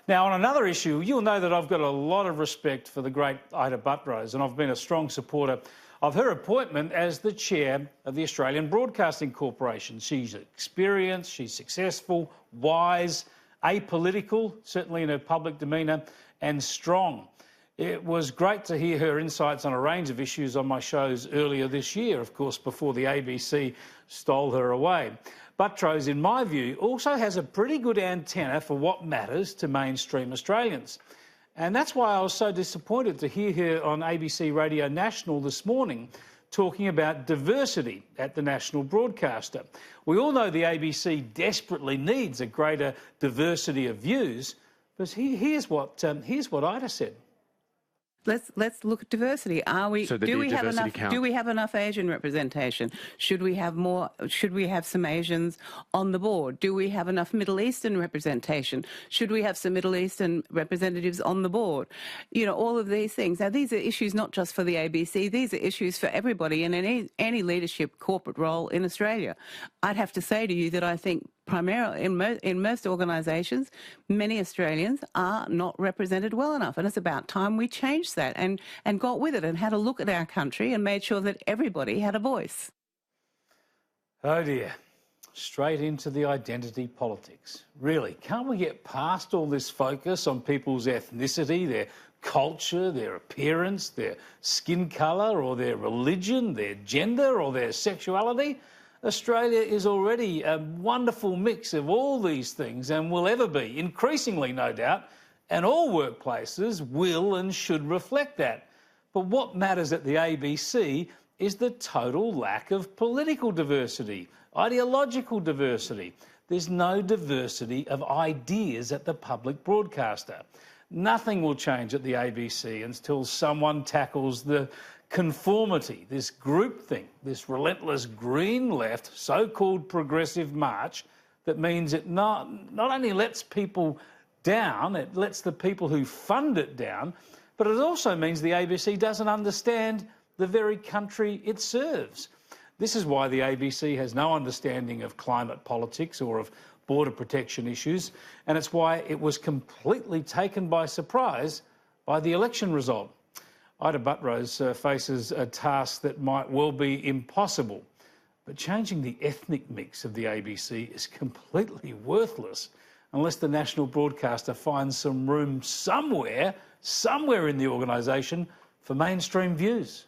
Now, on another issue, you'll know that I've got a lot of respect for the great Ita Buttrose, and I've been a strong supporter of her appointment as the chair of the Australian Broadcasting Corporation. She's experienced, she's successful, wise, apolitical, certainly in her public demeanour, and strong. It was great to hear her insights on a range of issues on my shows earlier this year, of course, before the ABC stole her away. Buttrose, in my view, also has a pretty good antenna for what matters to mainstream Australians. And that's why I was so disappointed to hear her on ABC Radio National this morning talking about diversity at the national broadcaster. We all know the ABC desperately needs a greater diversity of views, but here's what Ita said. Let's look at diversity. Do we have enough Asian representation? Should we have more? Should we have some Asians on the board? Do we have enough Middle Eastern representation? Should we have some Middle Eastern representatives on the board? You know, all of these things. Now, these are issues not just for the ABC. These are issues for everybody in any leadership corporate role in Australia. I'd have to say to you that I think primarily in most organisations, many Australians are not represented well enough, and it's about time we changed that and got with it and had a look at our country and made sure that everybody had a voice. Oh dear, straight into the identity politics. Really, can't we get past all this focus on people's ethnicity, their culture, their appearance, their skin colour or their religion, their gender or their sexuality? Australia is already a wonderful mix of all these things and will ever be, increasingly no doubt, and all workplaces will and should reflect that. But what matters at the ABC is the total lack of political diversity, ideological diversity. There's no diversity of ideas at the public broadcaster. Nothing will change at the ABC until someone tackles the conformity, this groupthink, this relentless green left so-called progressive march that means it not only lets people down, it lets the people who fund it down, but it also means the ABC doesn't understand the very country it serves. This is why the ABC has no understanding of climate politics or of border protection issues, and it's why it was completely taken by surprise by the election result. Ita Buttrose faces a task that might well be impossible, but changing the ethnic mix of the ABC is completely worthless unless the national broadcaster finds some room somewhere in the organisation for mainstream views.